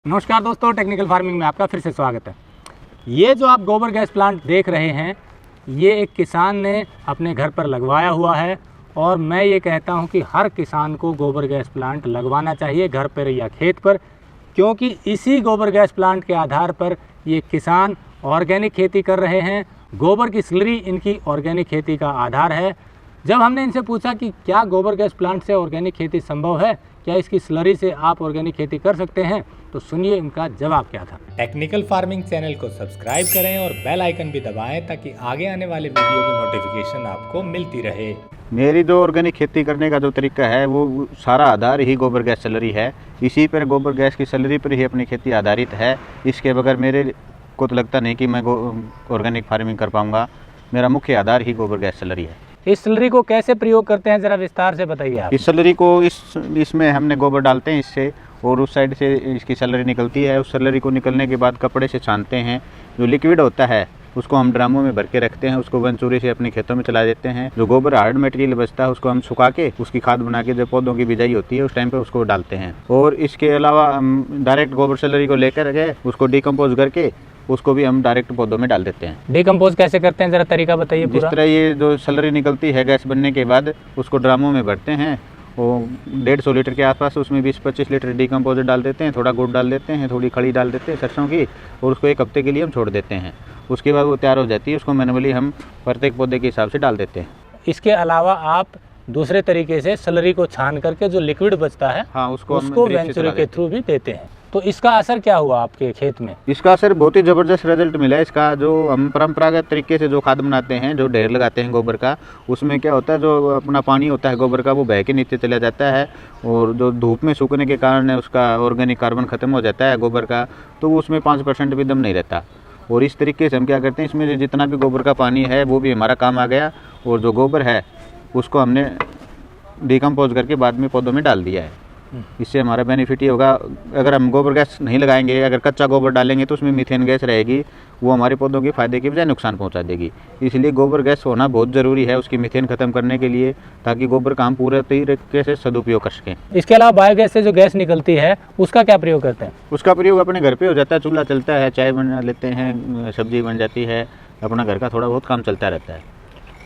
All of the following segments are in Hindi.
नमस्कार दोस्तों, टेक्निकल फार्मिंग में आपका फिर से स्वागत है। ये जो आप गोबर गैस प्लांट देख रहे हैं, ये एक किसान ने अपने घर पर लगवाया हुआ है और मैं ये कहता हूँ कि हर किसान को गोबर गैस प्लांट लगवाना चाहिए घर पर या खेत पर, क्योंकि इसी गोबर गैस प्लांट के आधार पर ये किसान ऑर्गेनिक खेती कर रहे हैं। गोबर की स्लरी इनकी ऑर्गेनिक खेती का आधार है। जब हमने इनसे पूछा कि क्या गोबर गैस प्लांट से ऑर्गेनिक खेती संभव है, क्या इसकी स्लरी से आप ऑर्गेनिक खेती कर सकते हैं, तो सुनिए इनका जवाब क्या था। टेक्निकल फार्मिंग चैनल को सब्सक्राइब करें और बेल आइकन भी दबाएं ताकि आगे आने वाले वीडियो की नोटिफिकेशन आपको मिलती रहे। मेरी जो ऑर्गेनिक खेती करने का जो तरीका है वो सारा आधार ही गोबर गैस स्लरी है। इसी पर गोबर गैस की स्लरी पर ही अपनी खेती आधारित है। इसके बगैर मेरे को तो लगता नहीं कि मैं ऑर्गेनिक फार्मिंग कर पाऊँगा। मेरा मुख्य आधार ही गोबर गैस स्लरी है। इस स्लरी को कैसे प्रयोग करते हैं, जरा विस्तार से बताइए आप। इस स्लरी को इसमें हमने गोबर डालते हैं इससे, और उस साइड से इसकी स्लरी निकलती है। उस स्लरी को निकलने के बाद कपड़े से छानते हैं। जो लिक्विड होता है उसको हम ड्रामों में भर के रखते हैं। उसको वनचूरी से अपने खेतों में चला देते हैं। जो गोबर हार्ड मटेरियल बचता है उसको हम सुखा के उसकी खाद बना के जब पौधों की बिजाई होती है उस टाइम पे उसको डालते हैं। और इसके अलावा हम डायरेक्ट गोबर स्लरी को लेकर गए उसको डिकम्पोज करके उसको भी हम डायरेक्ट पौधों में डाल देते हैं। डिकम्पोज कैसे करते हैं, जरा तरीका बताइए जिस तरह ये जो स्लरी निकलती है गैस बनने के बाद उसको ड्रामों में भरते हैं। वो 150 लीटर के आसपास, उसमें 20-25 लीटर डिकम्पोजर डाल देते हैं, थोड़ा गुड़ डाल देते हैं, थोड़ी खड़ी डाल देते हैं सरसों की, और उसको 1 हफ्ते के लिए हम छोड़ देते हैं। उसके बाद वो तैयार हो जाती है। उसको मैनुअली हम प्रत्येक पौधे के हिसाब से डाल देते हैं। इसके अलावा आप दूसरे तरीके से स्लरी को छान करके जो लिक्विड बचता है, हाँ, उसको वेंचुरी के थ्रू भी देते हैं। तो इसका असर क्या हुआ आपके खेत में? इसका असर बहुत ही ज़बरदस्त रिजल्ट मिला है। इसका जो हम परंपरागत तरीके से जो खाद बनाते हैं, जो ढेर लगाते हैं गोबर का, उसमें क्या होता है, जो अपना पानी होता है गोबर का वो बह के नीचे चला जाता है, और जो धूप में सूखने के कारण उसका ऑर्गेनिक कार्बन खत्म हो जाता है गोबर का, तो उसमें 5% भी दम नहीं रहता। और इस तरीके से हम क्या करते हैं, इसमें जितना भी गोबर का पानी है वो भी हमारा काम आ गया, और जो गोबर है उसको हमने डिकम्पोज करके बाद में पौधों में डाल दिया है। इससे हमारा बेनिफिट ये होगा, अगर हम गोबर गैस नहीं लगाएंगे, अगर कच्चा गोबर डालेंगे तो उसमें मीथेन गैस रहेगी, वो हमारे पौधों के फायदे की बजाय नुकसान पहुंचा देगी। इसलिए गोबर गैस होना बहुत ज़रूरी है उसकी मीथेन खत्म करने के लिए, ताकि गोबर का हम पूरे तरीके से सदुपयोग कर सकें। इसके अलावा बायोगैस से जो गैस निकलती है उसका क्या प्रयोग करते हैं? उसका प्रयोग अपने घर पर हो जाता है। चूल्हा चलता है, चाय बना लेते हैं, सब्जी बन जाती है, अपना घर का थोड़ा बहुत काम चलता रहता है।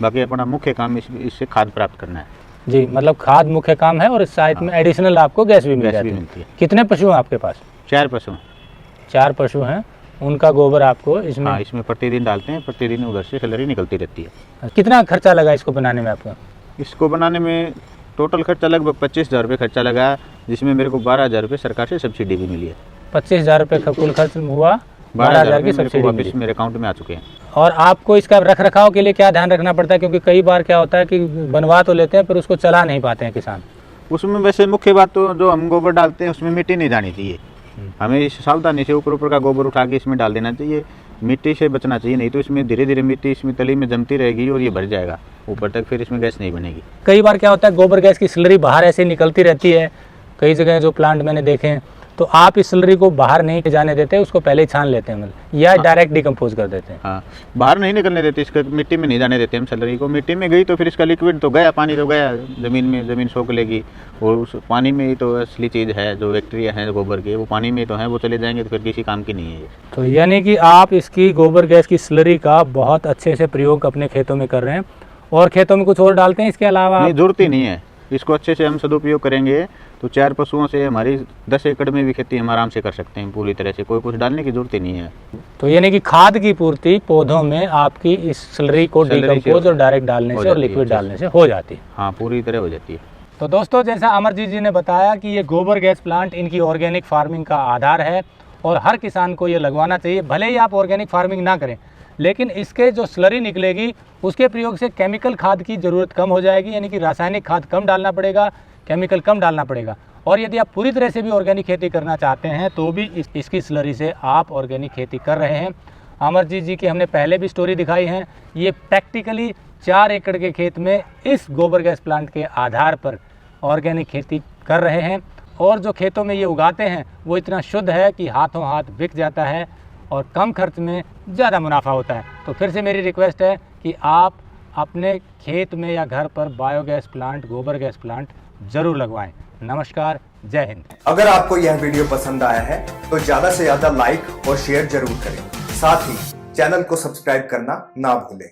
बाकी अपना मुख्य काम इससे खाद प्राप्त करना है। जी, मतलब खाद मुख्य काम है और इस साइड में एडिशनल आपको गैस भी मिलती है। कितने पशु हैं आपके पास? 4 पशु। 4 पशु हैं, उनका गोबर आपको इसमें? हाँ, इसमें प्रतिदिन डालते हैं। प्रतिदिन उधर से स्लरी निकलती रहती है। कितना खर्चा लगा इसको बनाने में आपका? इसको बनाने में टोटल खर्चा लगभग 25,000 रुपये खर्चा लगा, जिसमें मेरे को 12,000 रुपये सरकार से सब्सिडी भी मिली है। 25,000 रुपये का कुल खर्च हुआ, 12,000 की सब्सिडी वापस मेरे अकाउंट में आ चुके हैं। और आपको इसका रख रखाव के लिए क्या ध्यान रखना पड़ता है, क्योंकि कई बार क्या होता है कि बनवा तो लेते हैं पर उसको चला नहीं पाते हैं किसान? उसमें वैसे मुख्य बात तो जो हम गोबर डालते हैं उसमें मिट्टी नहीं जानी चाहिए। हमें सावधानी से ऊपर का गोबर उठा के इसमें डाल देना चाहिए। मिट्टी से बचना चाहिए, नहीं तो इसमें धीरे धीरे मिट्टी इसमें तली में जमती रहेगी और ये भर जाएगा ऊपर तक, फिर इसमें गैस नहीं बनेगी। कई बार क्या होता है, गोबर गैस की स्लरी बाहर ऐसे निकलती रहती है, कई जगह जो प्लांट मैंने देखे हैं, तो आप इस स्लरी को बाहर नहीं जाने देते, उसको पहले ही छान लेते हैं मतलब, या डायरेक्ट डिकम्पोज कर देते हैं? हाँ, बाहर नहीं निकलने देते, इसका मिट्टी में नहीं जाने देते हम स्लरी को। मिट्टी में गई तो फिर इसका लिक्विड तो गया, पानी तो गया ज़मीन में, ज़मीन सोख लेगी, और उस पानी में ही तो असली चीज़ है, जो बैक्टीरिया है गोबर के, वो पानी में तो है, वो चले जाएंगे तो फिर किसी काम की नहीं है ये। तो यानी कि आप इसकी गोबर गैस की स्लरी का बहुत अच्छे से प्रयोग अपने खेतों में कर रहे हैं। और खेतों में कुछ और डालते हैं इसके अलावा? नहीं, जरूरत ही नहीं है। इसको अच्छे से हम सदुपयोग करेंगे तो 4 पशुओं से हमारी 10 एकड़ में भी खेती हम आराम से कर सकते हैं पूरी तरह से, कोई कुछ डालने की जरूरत ही नहीं है। तो यानी कि खाद की पूर्ति पौधों में आपकी इस स्लरी को डिकम्पोज और डायरेक्ट डालने से और लिक्विड डालने से हो जाती है? हाँ, पूरी तरह हो जाती है। तो दोस्तों, जैसा अमरजीत जी ने बताया कि ये गोबर गैस प्लांट इनकी ऑर्गेनिक फार्मिंग का आधार है और हर किसान को ये लगवाना चाहिए। भले ही आप ऑर्गेनिक फार्मिंग ना करें, लेकिन इसके जो स्लरी निकलेगी उसके प्रयोग से केमिकल खाद की ज़रूरत कम हो जाएगी, यानी कि रासायनिक खाद कम डालना पड़ेगा, केमिकल कम डालना पड़ेगा। और यदि आप पूरी तरह से भी ऑर्गेनिक खेती करना चाहते हैं तो भी इसकी स्लरी से आप ऑर्गेनिक खेती कर रहे हैं। अमरजीत जी की हमने पहले भी स्टोरी दिखाई है। ये प्रैक्टिकली 4 एकड़ के खेत में इस गोबर गैस प्लांट के आधार पर ऑर्गेनिक खेती कर रहे हैं, और जो खेतों में ये उगाते हैं वो इतना शुद्ध है कि हाथों हाथ बिक जाता है और कम खर्च में ज़्यादा मुनाफा होता है। तो फिर से मेरी रिक्वेस्ट है कि आप अपने खेत में या घर पर बायोगैस प्लांट, गोबर गैस प्लांट ज़रूर लगवाएं। नमस्कार, जय हिंद। अगर आपको यह वीडियो पसंद आया है तो ज्यादा से ज्यादा लाइक और शेयर जरूर करें। साथ ही चैनल को सब्सक्राइब करना ना भूलें।